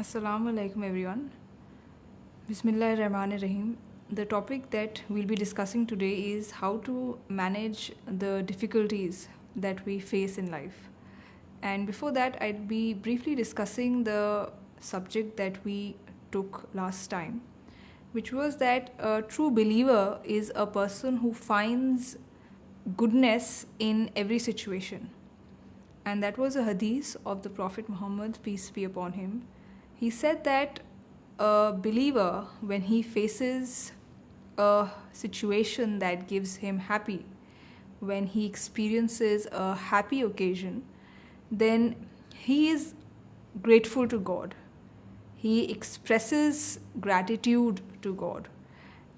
Assalamu alaikum everyone. Bismillahir Rahmanir Rahim. The topic that we'll be discussing today is how to manage the difficulties that we face in life. And before that, I'd be briefly discussing the subject that we took last time, which was that a true believer is a person who finds goodness in every situation. And that was a hadith of the Prophet Muhammad, peace be upon him. He said that a believer, when he faces a situation that gives him happy, when he experiences a happy occasion, then he is grateful to God. He expresses gratitude to God.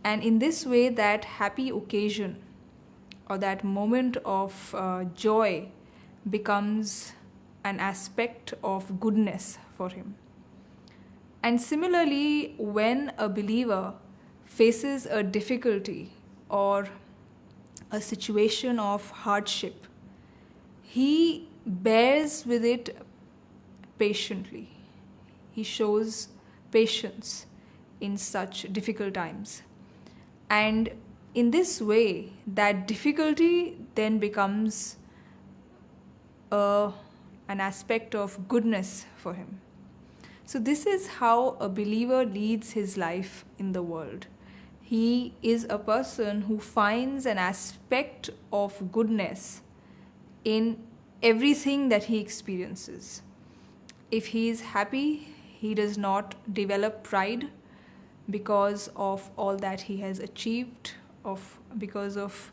And in this way, that happy occasion or that moment of joy becomes an aspect of goodness for him. And similarly, when a believer faces a difficulty or a situation of hardship, he bears with it patiently. He shows patience in such difficult times. And in this way, that difficulty then becomes an aspect of goodness for him. So this is how a believer leads his life in the world. He is a person who finds an aspect of goodness in everything that he experiences. If he is happy, he does not develop pride because of all that he has achieved, because of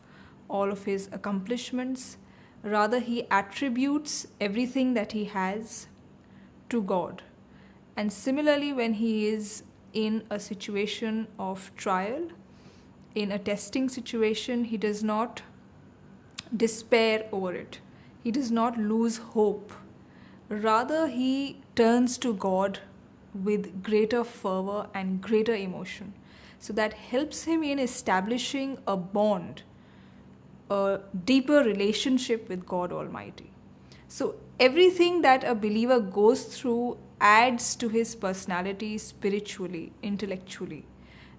all of his accomplishments. Rather, he attributes everything that he has to God. And similarly, when he is in a situation of trial, in a testing situation, he does not despair over it. He does not lose hope. Rather, he turns to God with greater fervor and greater emotion. So that helps him in establishing a bond, a deeper relationship with God Almighty. So everything that a believer goes through adds to his personality spiritually, intellectually.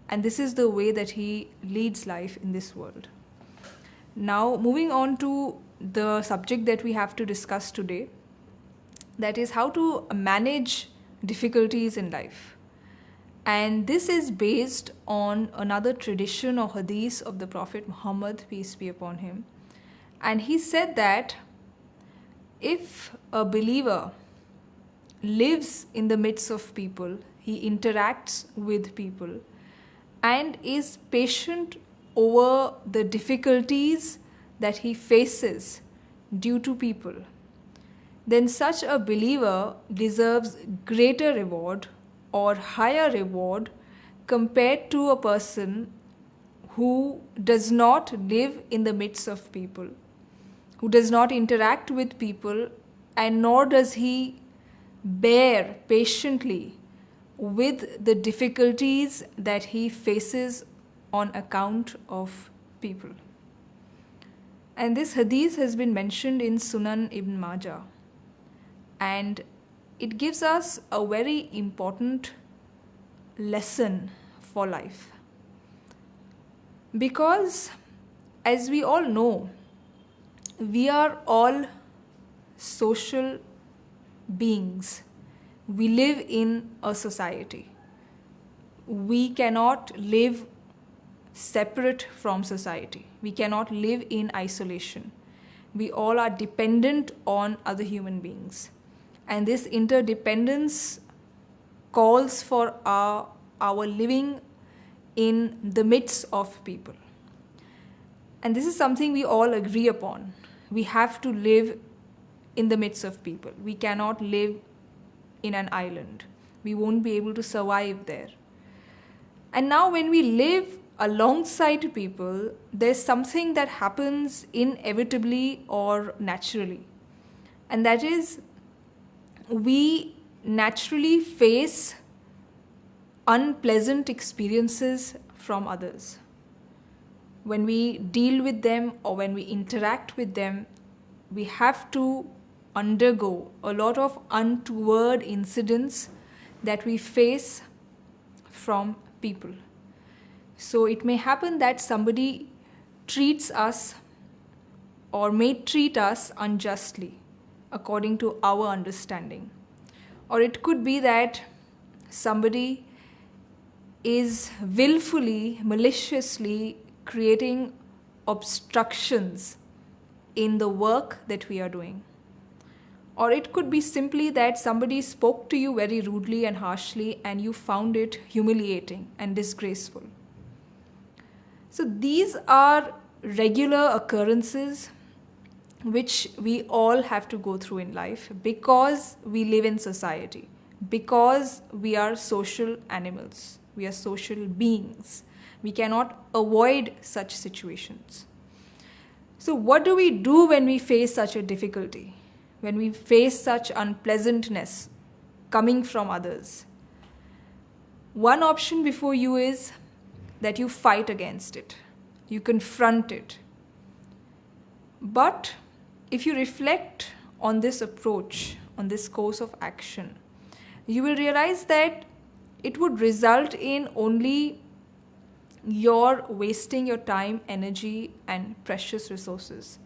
And this is the way that he leads life in this world. Now, moving on to the subject that we have to discuss today, that is how to manage difficulties in life. And this is based on another tradition or hadith of the Prophet Muhammad, peace be upon him. And he said that if a believer lives in the midst of people, he interacts with people, and is patient over the difficulties that he faces due to people, then such a believer deserves greater reward or higher reward compared to a person who does not live in the midst of people, who does not interact with people, and nor does he bear patiently with the difficulties that he faces on account of people. And this hadith has been mentioned in Sunan Ibn Majah, and it gives us a very important lesson for life. Because as we all know, we are all social beings. We live in a society. We cannot live separate from society. We cannot live in isolation. We all are dependent on other human beings. And this interdependence calls for our living in the midst of people. And this is something we all agree upon. We have to live in the midst of people. We cannot live in an island. We won't be able to survive there. And now when we live alongside people, there's something that happens inevitably or naturally. And that is, we naturally face unpleasant experiences from others. When we deal with them or when we interact with them, we have to undergo a lot of untoward incidents that we face from people. So it may happen that somebody treats us or may treat us unjustly according to our understanding. Or it could be that somebody is willfully, maliciously creating obstructions in the work that we are doing. Or it could be simply that somebody spoke to you very rudely and harshly and you found it humiliating and disgraceful. So these are regular occurrences which we all have to go through in life because we live in society, because we are social animals, we are social beings. We cannot avoid such situations. So what do we do when we face such a difficulty? When we face such unpleasantness coming from others? One option before you is that you fight against it. You confront it. But if you reflect on this approach, on this course of action, you will realize that it would result in only your wasting your time, energy, and precious resources.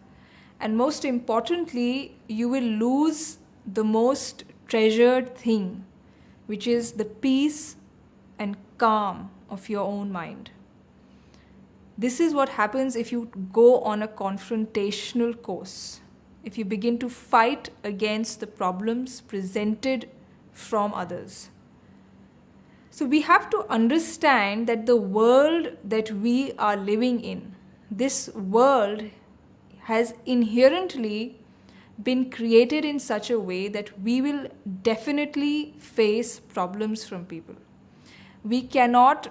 And most importantly, you will lose the most treasured thing, which is the peace and calm of your own mind. This is what happens if you go on a confrontational course, if you begin to fight against the problems presented from others. So we have to understand that the world that we are living in, this world has inherently been created in such a way that we will definitely face problems from people. We cannot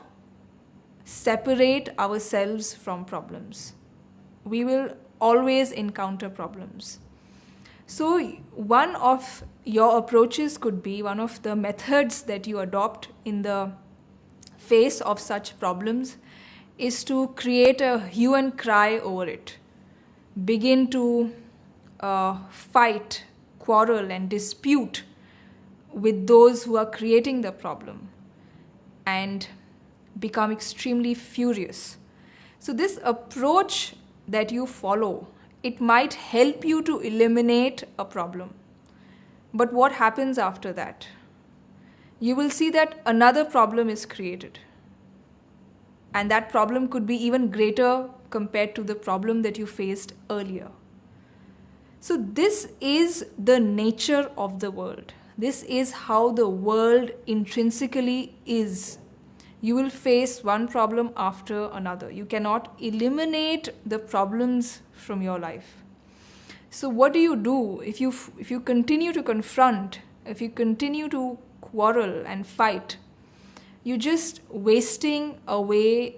separate ourselves from problems. We will always encounter problems. So one of your approaches could be, one of the methods that you adopt in the face of such problems is to create a hue and cry over it. Begin to fight, quarrel, and dispute with those who are creating the problem and become extremely furious. So this approach that you follow, it might help you to eliminate a problem. But what happens after that? You will see that another problem is created. And that problem could be even greater compared to the problem that you faced earlier. So this is the nature of the world. This is how the world intrinsically is. You will face one problem after another. You cannot eliminate the problems from your life. So what do? If you continue to confront, if you continue to quarrel and fight, you're just wasting away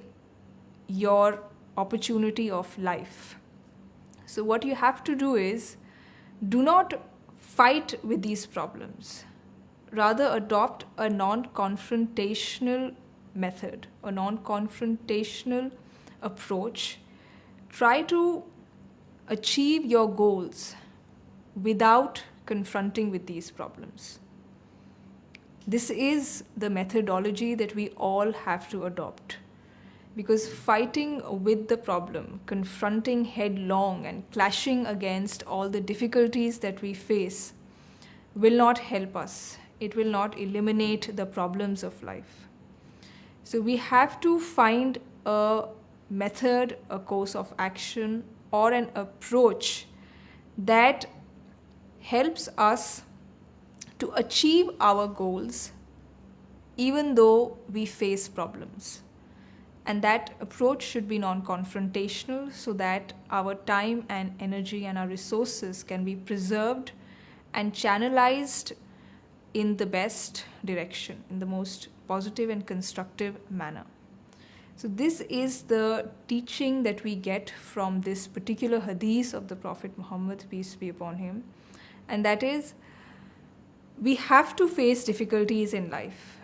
your opportunity of life. So what you have to do is, do not fight with these problems. Rather adopt a non-confrontational method, a non-confrontational approach. Try to achieve your goals without confronting with these problems. This is the methodology that we all have to adopt. Because fighting with the problem, confronting headlong and clashing against all the difficulties that we face will not help us. It will not eliminate the problems of life. So we have to find a method, a course of action, or an approach that helps us to achieve our goals even though we face problems. And that approach should be non-confrontational so that our time and energy and our resources can be preserved and channelized in the best direction, in the most positive and constructive manner. So this is the teaching that we get from this particular hadith of the Prophet Muhammad, peace be upon him. And that is, we have to face difficulties in life.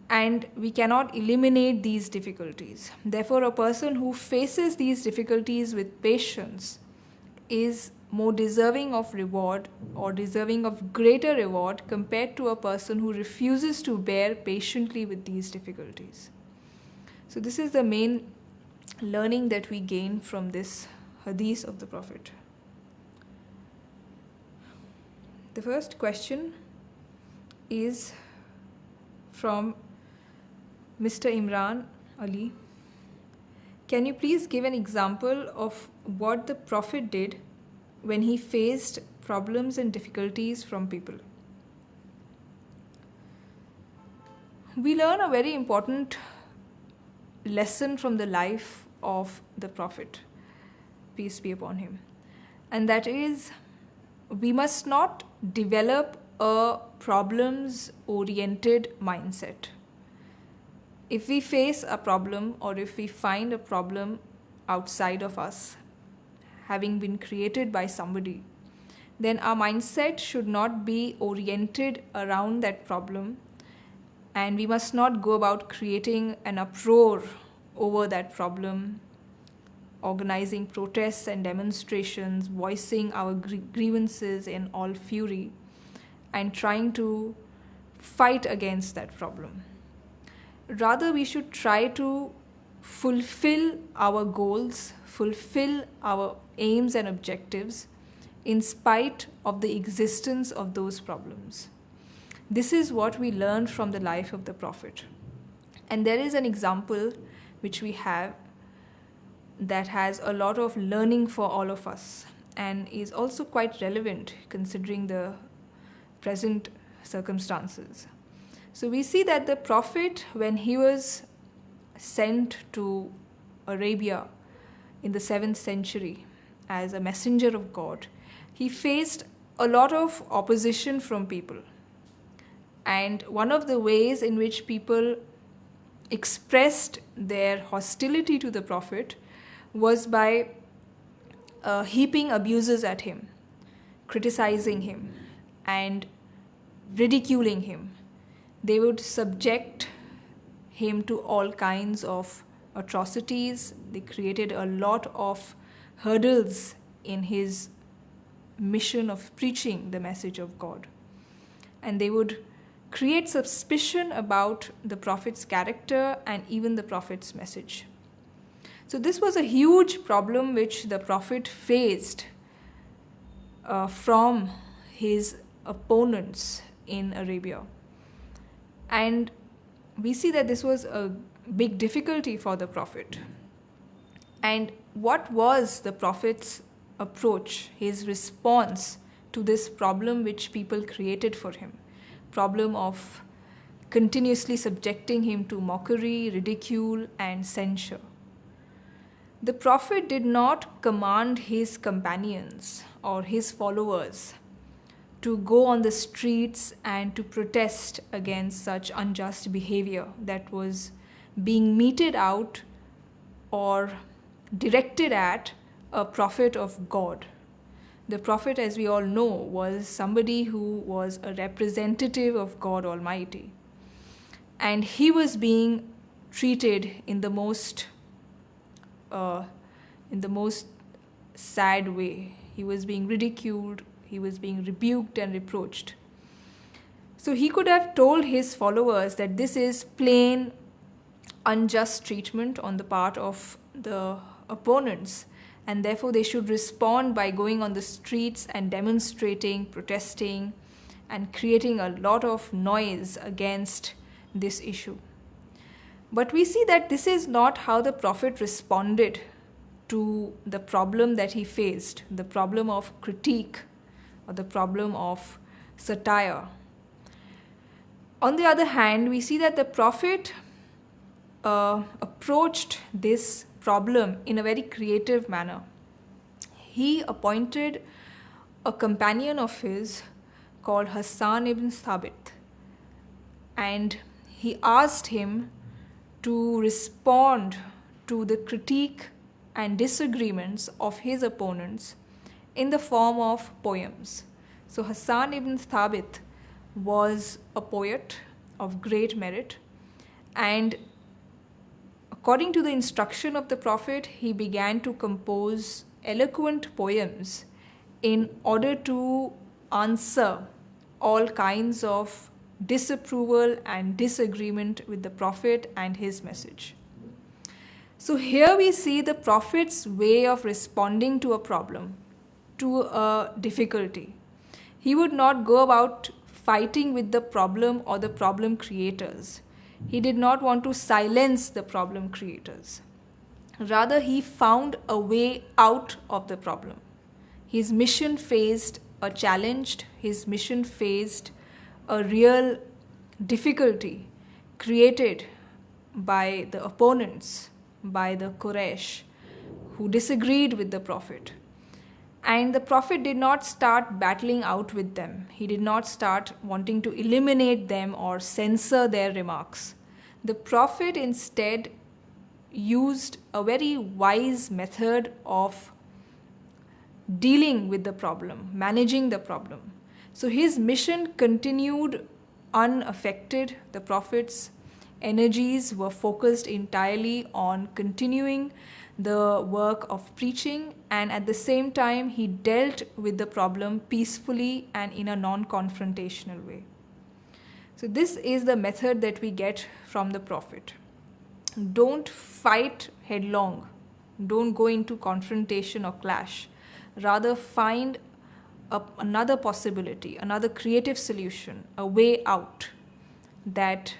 And we cannot eliminate these difficulties. Therefore, a person who faces these difficulties with patience is more deserving of reward or deserving of greater reward compared to a person who refuses to bear patiently with these difficulties. So this is the main learning that we gain from this hadith of the Prophet. The first question is from Mr. Imran Ali. Can you please give an example of what the Prophet did when he faced problems and difficulties from people? We learn a very important lesson from the life of the Prophet, peace be upon him, and that is, we must not develop a problems-oriented mindset. If we face a problem or if we find a problem outside of us, having been created by somebody, then our mindset should not be oriented around that problem, and we must not go about creating an uproar over that problem, organizing protests and demonstrations, voicing our grievances in all fury, and trying to fight against that problem. Rather, we should try to fulfill our goals, fulfill our aims and objectives in spite of the existence of those problems. This is what we learned from the life of the Prophet. And there is an example which we have that has a lot of learning for all of us and is also quite relevant considering the present circumstances. So we see that the Prophet, when he was sent to Arabia in the 7th century as a messenger of God, he faced a lot of opposition from people. And one of the ways in which people expressed their hostility to the Prophet was by heaping abuses at him, criticizing him, and ridiculing him. They would subject him to all kinds of atrocities. They created a lot of hurdles in his mission of preaching the message of God. And they would create suspicion about the Prophet's character and even the Prophet's message. So this was a huge problem which the Prophet faced from his opponents in Arabia. And we see that this was a big difficulty for the Prophet. And what was the Prophet's approach, his response to this problem which people created for him? Problem of continuously subjecting him to mockery, ridicule, and censure. The Prophet did not command his companions or his followers to go on the streets and to protest against such unjust behavior that was being meted out or directed at a prophet of God. The Prophet, as we all know, was somebody who was a representative of God Almighty. And he was being treated in the most sad way. He was being ridiculed, he was being rebuked and reproached. So he could have told his followers that this is plain unjust treatment on the part of the opponents, and therefore they should respond by going on the streets and demonstrating, protesting, and creating a lot of noise against this issue. But we see that this is not how the Prophet responded to the problem that he faced, the problem of critique or the problem of satire. On the other hand, we see that the Prophet approached this problem in a very creative manner. He appointed a companion of his called Hassan ibn Thabit, and he asked him to respond to the critique and disagreements of his opponents in the form of poems. So Hassan ibn Thabit was a poet of great merit, and according to the instruction of the Prophet, he began to compose eloquent poems in order to answer all kinds of disapproval and disagreement with the Prophet and his message. So here we see the Prophet's way of responding to a problem, to a difficulty. He would not go about fighting with the problem or the problem creators. He did not want to silence the problem creators. Rather, he found a way out of the problem. His mission faced a challenge, his mission faced a real difficulty created by the opponents, by the Quraysh, who disagreed with the Prophet. And the Prophet did not start battling out with them. He did not start wanting to eliminate them or censor their remarks. The Prophet instead used a very wise method of dealing with the problem, managing the problem. So his mission continued unaffected. The Prophet's energies were focused entirely on continuing the work of preaching, and at the same time he dealt with the problem peacefully and in a non-confrontational way. So this is the method that we get from the Prophet. Don't fight headlong. Don't go into confrontation or clash. Rather find another possibility, another creative solution, a way out that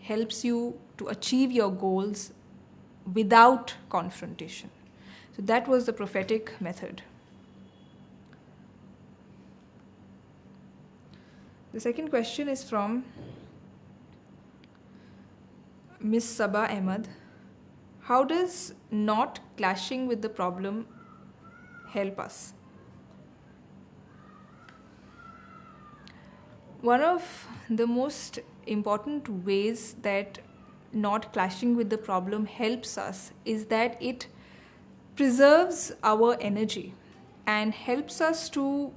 helps you to achieve your goals without confrontation. So that was the prophetic method. The second question is from Miss Sabah Ahmed. How does not clashing with the problem help us? One of the most important ways that not clashing with the problem helps us is that it preserves our energy and helps us to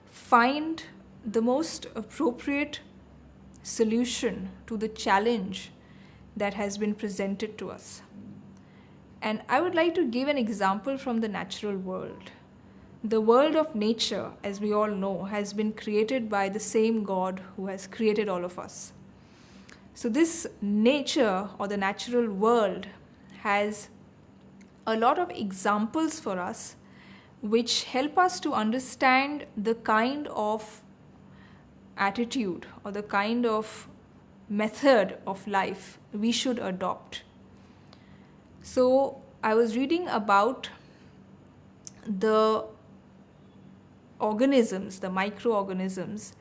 find the most appropriate solution to the challenge that has been presented to us. And I would like to give an example from the natural world. The world of nature, as we all know, has been created by the same God who has created all of us. So this nature or the natural world has a lot of examples for us which help us to understand the kind of attitude or the kind of method of life we should adopt. So I was reading about the organisms, the microorganisms,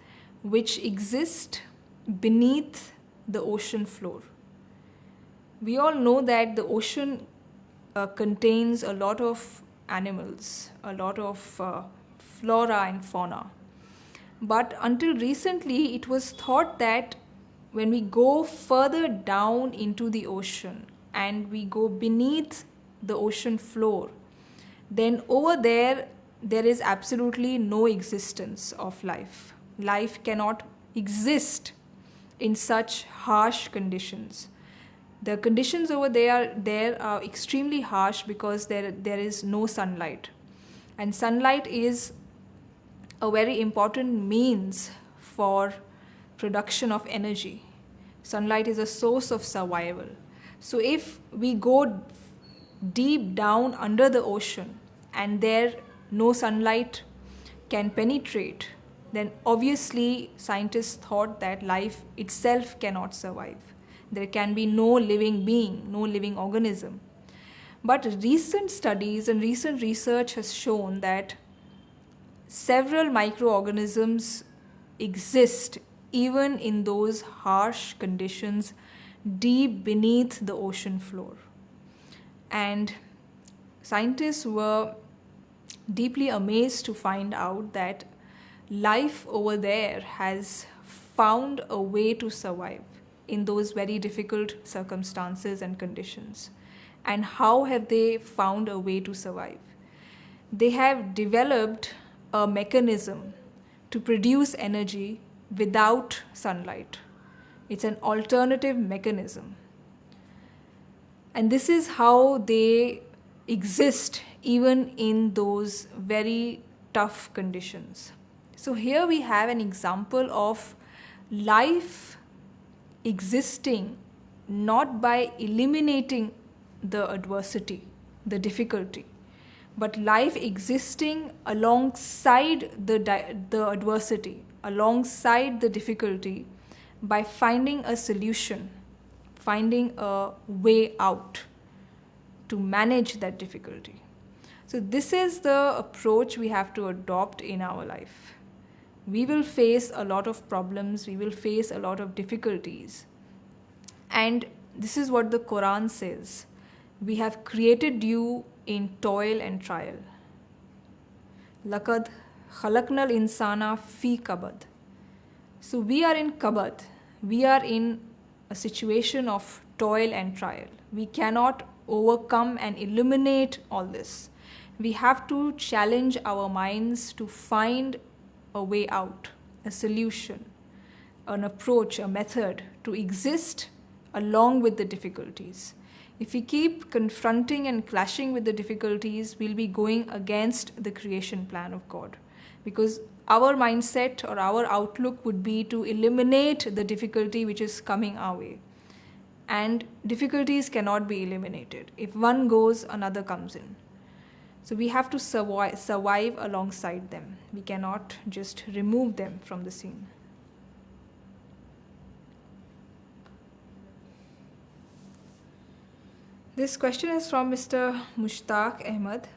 which exist beneath the ocean floor. We all know that the ocean contains a lot of animals, a lot of flora and fauna. But until recently, it was thought that when we go further down into the ocean and we go beneath the ocean floor, then over there is absolutely no existence of life. Life cannot exist in such harsh conditions. The conditions over there are extremely harsh because there is no sunlight. And sunlight is a very important means for production of energy. Sunlight is a source of survival. So if we go deep down under the ocean and there no sunlight can penetrate, then obviously scientists thought that life itself cannot survive. There can be no living being, no living organism. But recent studies and recent research has shown that several microorganisms exist even in those harsh conditions deep beneath the ocean floor. And scientists were deeply amazed to find out that life over there has found a way to survive in those very difficult circumstances and conditions. And how have they found a way to survive? They have developed a mechanism to produce energy without sunlight. It's an alternative mechanism. And this is how they exist even in those very tough conditions. So here we have an example of life existing not by eliminating the adversity, the difficulty, but life existing alongside the adversity, alongside the difficulty, by finding a solution, finding a way out to manage that difficulty. So this is the approach we have to adopt in our life. We will face a lot of problems, we will face a lot of difficulties. And this is what the Quran says. We have created you in toil and trial. Laqad khalaqnal insana fi kabad. So we are in kabad. We are in a situation of toil and trial. We cannot overcome and eliminate all this. We have to challenge our minds to find a way out, a solution, an approach, a method to exist along with the difficulties. If we keep confronting and clashing with the difficulties, we'll be going against the creation plan of God. Because our mindset or our outlook would be to eliminate the difficulty which is coming our way. And difficulties cannot be eliminated. If one goes, another comes in. So we have to survive alongside them. We cannot just remove them from the scene. This question is from Mr. Mushtaq Ahmed.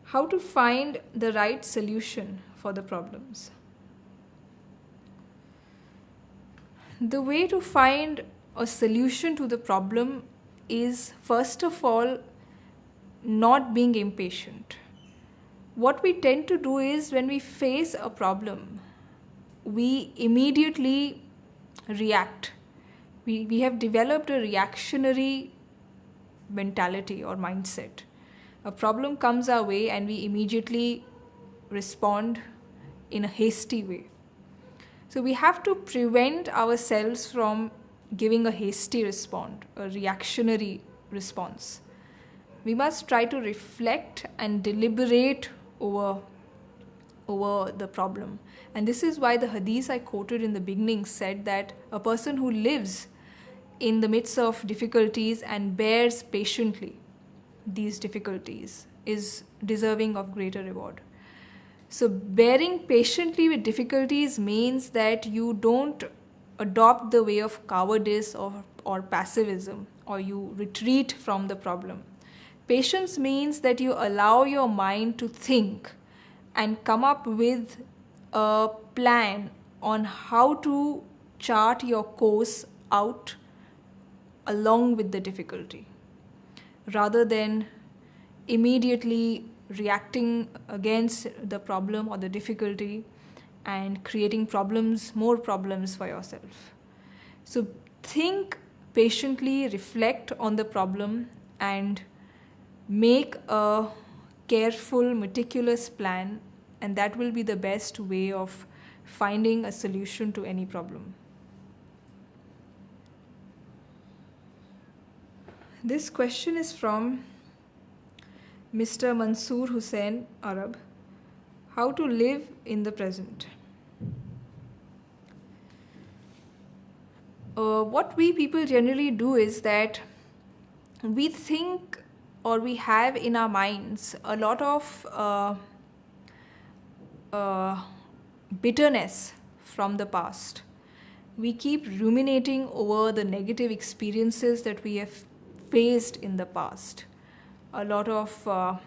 How to find the right solution for the problems? The way to find a solution to the problem is, first of all, not being impatient. What we tend to do is, when we face a problem, we immediately react. We have developed a reactionary mentality or mindset. A problem comes our way and we immediately respond in a hasty way. So we have to prevent ourselves from giving a hasty response, a reactionary response. We must try to reflect and deliberate over the problem. And this is why the hadith I quoted in the beginning said that a person who lives in the midst of difficulties and bears patiently these difficulties is deserving of greater reward. So bearing patiently with difficulties means that you don't adopt the way of cowardice or passivism, or you retreat from the problem. Patience means that you allow your mind to think and come up with a plan on how to chart your course out along with the difficulty, rather than immediately reacting against the problem or the difficulty and creating more problems for yourself. So think patiently, reflect on the problem, and make a careful, meticulous plan, and that will be the best way of finding a solution to any problem. This question is from Mr. Mansoor Hussain Arab. How to live in the present? What we people generally do is that we think, or we have in our minds, a lot of bitterness from the past. We keep ruminating over the negative experiences that we have faced in the past. A lot of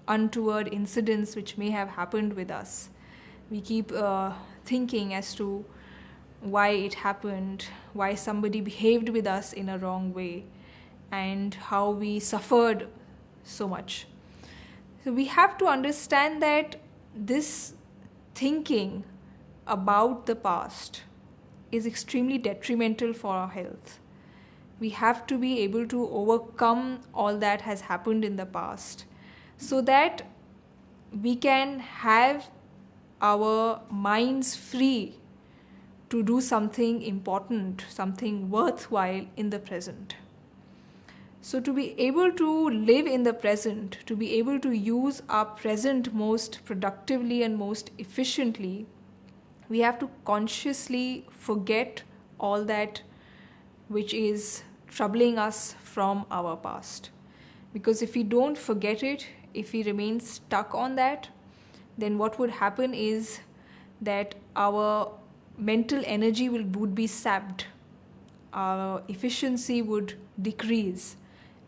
untoward incidents which may have happened with us. We keep thinking as to why it happened, why somebody behaved with us in a wrong way, and how we suffered so much. So we have to understand that this thinking about the past is extremely detrimental for our health. We have to be able to overcome all that has happened in the past so that we can have our minds free to do something important, something worthwhile in the present. So, to be able to live in the present, to be able to use our present most productively and most efficiently, we have to consciously forget all that which is troubling us from our past. Because if we don't forget it, if we remain stuck on that, then what would happen is that our mental energy would be sapped, our efficiency would decrease,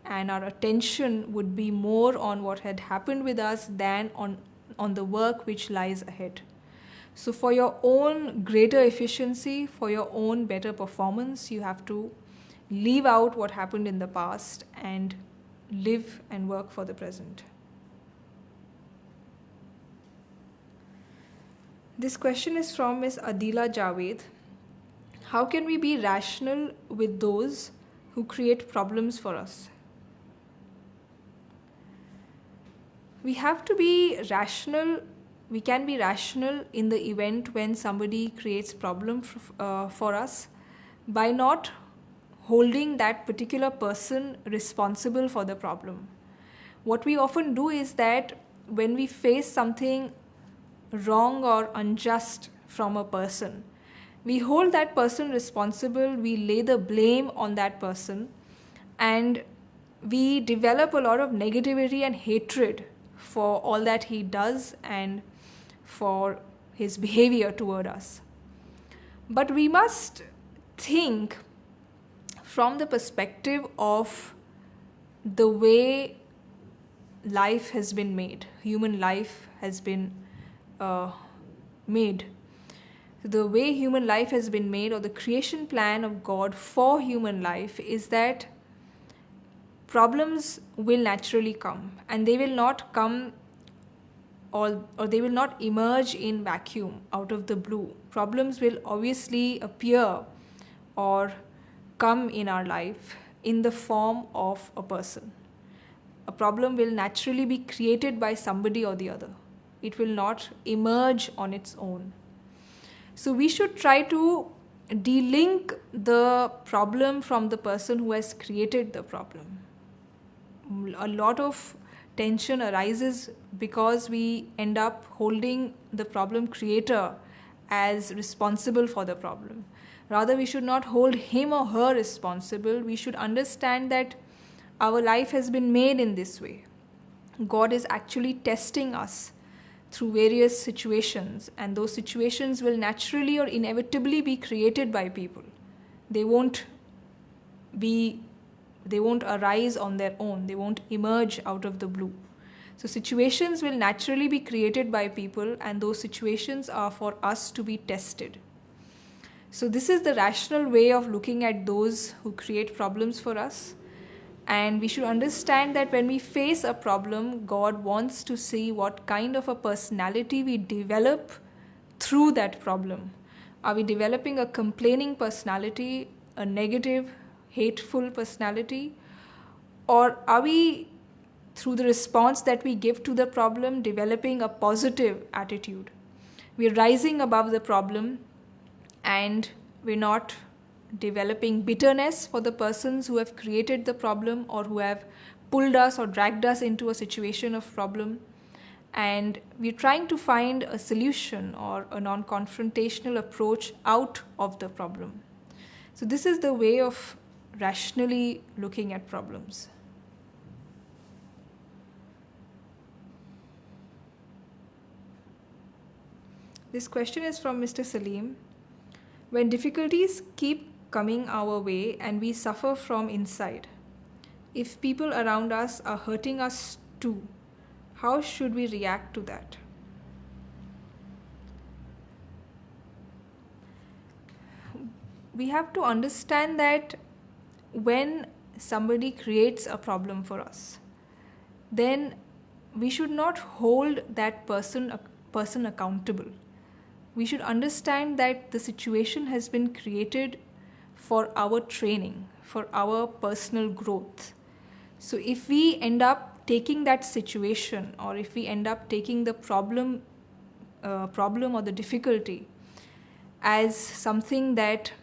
and our attention would be more on what had happened with us than on the work which lies ahead. So, for your own greater efficiency, for your own better performance, you have to leave out what happened in the past and live and work for the present. This question is from Ms. Adila Javed. How can we be rational with those who create problems for us? We have to be rational. We can be rational in the event when somebody creates problem for us by not holding that particular person responsible for the problem. What we often do is that when we face something wrong or unjust from a person, we hold that person responsible, we lay the blame on that person, and we develop a lot of negativity and hatred for all that he does and for his behavior toward us. But we must think from the perspective of the way life has been made, human life has been made. The way human life has been made, or the creation plan of God for human life, is that problems will naturally come, and they will not come or they will not emerge in vacuum out of the blue. Problems will obviously appear or come in our life in the form of a person. A problem will naturally be created by somebody or the other. It will not emerge on its own. So we should try to de-link the problem from the person who has created the problem. A lot of tension arises because we end up holding the problem creator as responsible for the problem. Rather, we should not hold him or her responsible. We should understand that our life has been made in this way. God is actually testing us through various situations, and those situations will naturally or inevitably be created by people. They won't arise on their own. They won't emerge out of the blue. So situations will naturally be created by people, and those situations are for us to be tested. So this is the rational way of looking at those who create problems for us. And we should understand that when we face a problem, God wants to see what kind of a personality we develop through that problem. Are we developing a complaining personality, a negative, hateful personality? Or are we, through the response that we give to the problem, developing a positive attitude? We're rising above the problem, and we're not developing bitterness for the persons who have created the problem or who have pulled us or dragged us into a situation of problem. And we're trying to find a solution or a non-confrontational approach out of the problem. So this is the way of rationally looking at problems. This question is from Mr. Salim. When difficulties keep coming our way and we suffer from inside, if people around us are hurting us too, how should we react to that? We have to understand that when somebody creates a problem for us, then we should not hold that person accountable. We should understand that the situation has been created for our training, for our personal growth. So if we end up taking that situation, or if we end up taking the problem or the difficulty as something that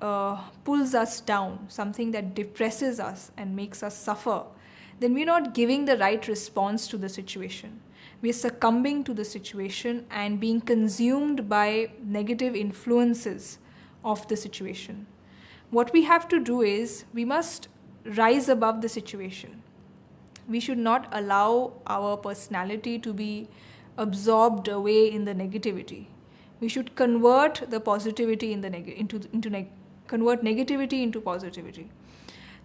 pulls us down, something that depresses us and makes us suffer, then we're not giving the right response to the situation. We're succumbing to the situation and being consumed by negative influences of the situation. What we have to do is we must rise above the situation. We should not allow our personality to be absorbed away in the negativity. We should convert the positivity convert negativity into positivity.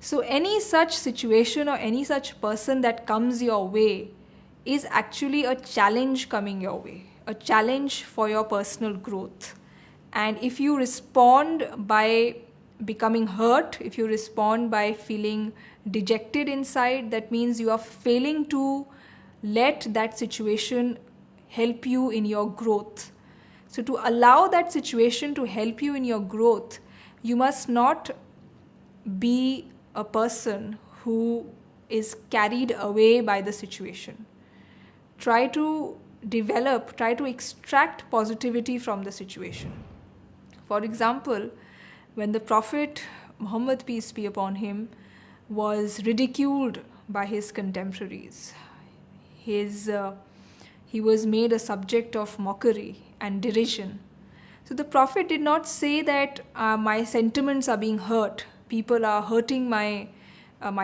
So any such situation or any such person that comes your way is actually a challenge coming your way, a challenge for your personal growth. And if you respond by becoming hurt, if you respond by feeling dejected inside, that means you are failing to let that situation help you in your growth. So to allow that situation to help you in your growth, you must not be a person who is carried away by the situation. Try to extract positivity from the situation. For example, when the Prophet Muhammad, peace be upon him, was ridiculed by his contemporaries, he was made a subject of mockery and derision. So the Prophet did not say that my sentiments are being hurt, people are hurting my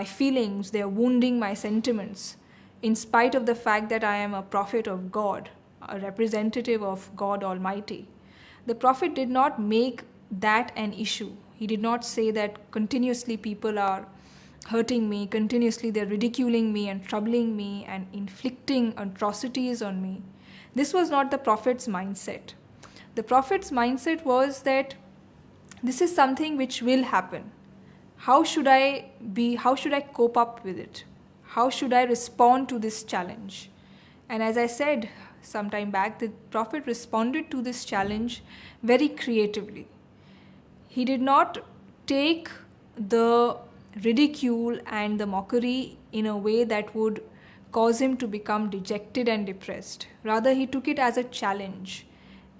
feelings, they are wounding my sentiments, in spite of the fact that I am a prophet of God, a representative of God Almighty. The Prophet did not make that an issue. He did not say that continuously people are hurting me, continuously they're ridiculing me and troubling me and inflicting atrocities on me. This was not the Prophet's mindset. The Prophet's mindset was that this is something which will happen. How should I cope up with it? How should I respond to this challenge? And as I said some time back, the Prophet responded to this challenge very creatively. He did not take the ridicule and the mockery in a way that would cause him to become dejected and depressed. Rather, he took it as a challenge.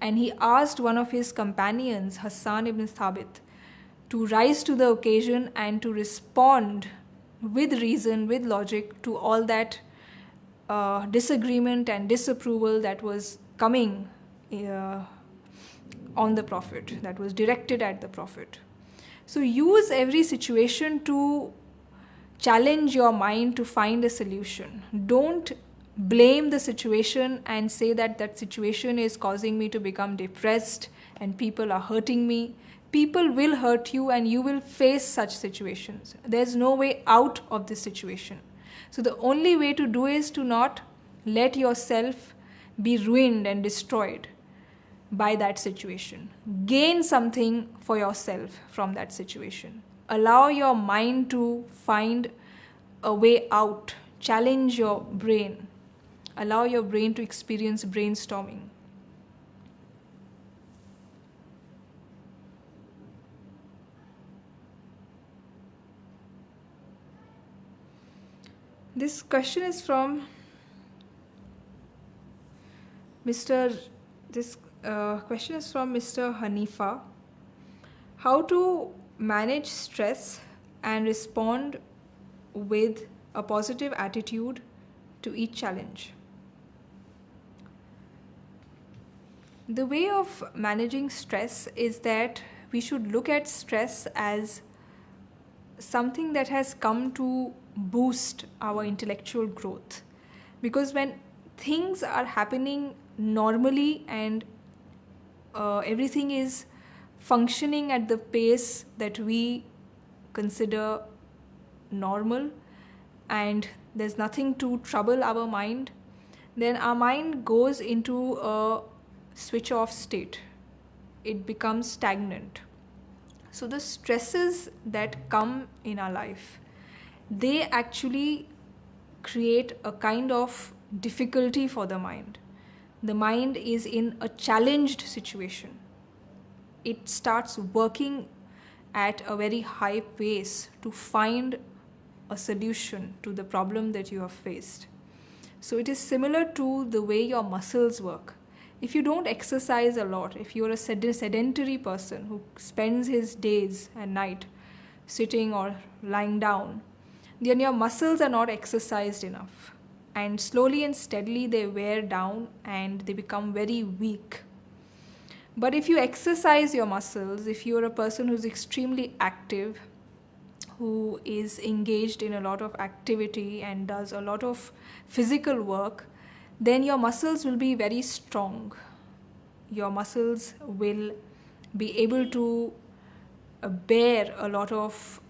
And he asked one of his companions, Hassan ibn Thabit, to rise to the occasion and to respond with reason, with logic, to all that disagreement and disapproval that was coming on the Prophet, that was directed at the Prophet. So use every situation to challenge your mind to find a solution. Don't blame the situation and say that that situation is causing me to become depressed and people are hurting me. People will hurt you and you will face such situations. There's no way out of this situation. So the only way to do is to not let yourself be ruined and destroyed by that situation. Gain something for yourself from that situation. Allow your mind to find a way out. Challenge your brain. Allow your brain to experience brainstorming. This question is from Mr. Hanifa. How to manage stress and respond with a positive attitude to each challenge? The way of managing stress is that we should look at stress as something that has come to boost our intellectual growth. Because when things are happening normally and everything is functioning at the pace that we consider normal and there's nothing to trouble our mind, then our mind goes into a switch off state. It becomes stagnant. So the stresses that come in our life, they actually create a kind of difficulty for the mind. The mind is in a challenged situation. It starts working at a very high pace to find a solution to the problem that you have faced. So it is similar to the way your muscles work. if you don't exercise a lot, if you're a sedentary person who spends his days and night sitting or lying down, then your muscles are not exercised enough. And slowly and steadily they wear down and they become very weak. But if you exercise your muscles, if you're a person who's extremely active, who is engaged in a lot of activity and does a lot of physical work, then your muscles will be very strong. Your muscles will be able to bear a lot of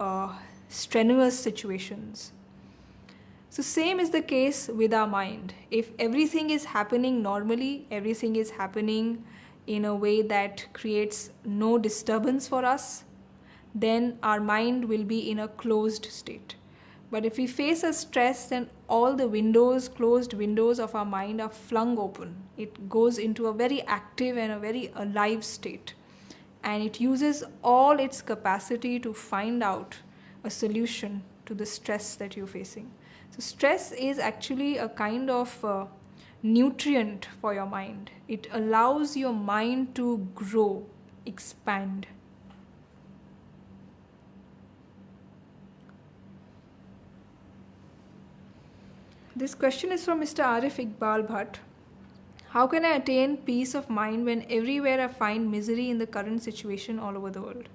strenuous situations. So same is the case with our mind. If everything is happening normally, everything is happening in a way that creates no disturbance for us, then our mind will be in a closed state. But if we face a stress, then all the closed windows of our mind are flung open. It goes into a very active and a very alive state. And it uses all its capacity to find out a solution to the stress that you're facing. So stress is actually a kind of nutrient for your mind. It allows your mind to grow, expand. This question is from Mr. Arif Iqbal Bhatt. How can I attain peace of mind when everywhere I find misery in the current situation all over the world?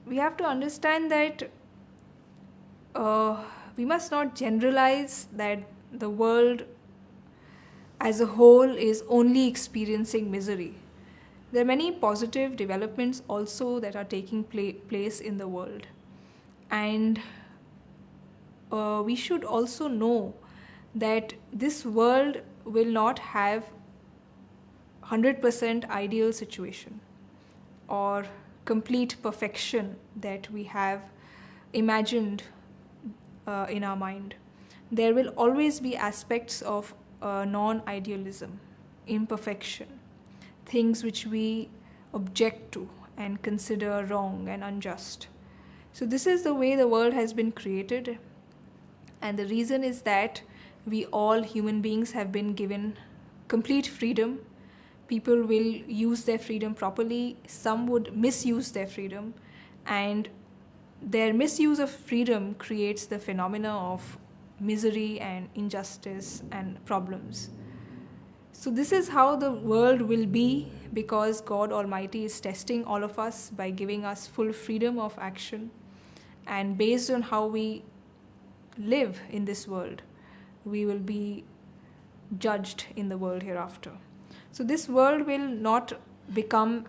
We have to understand that we must not generalize that the world as a whole is only experiencing misery. There are many positive developments also that are taking place in the world. And we should also know that this world will not have 100% ideal situation or complete perfection that we have imagined in our mind. There will always be aspects of non-idealism, imperfection, things which we object to and consider wrong and unjust. So this is the way the world has been created, and the reason is that we all human beings have been given complete freedom. People will use their freedom properly, some would misuse their freedom, and their misuse of freedom creates the phenomena of misery and injustice and problems. So this is how the world will be, because God Almighty is testing all of us by giving us full freedom of action, and based on how we live in this world, we will be judged in the world hereafter. So this world will not become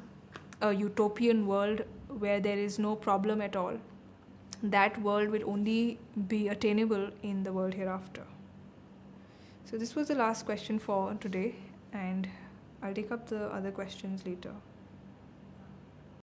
a utopian world where there is no problem at all. That world will only be attainable in the world hereafter. So this was the last question for today, and I'll take up the other questions later.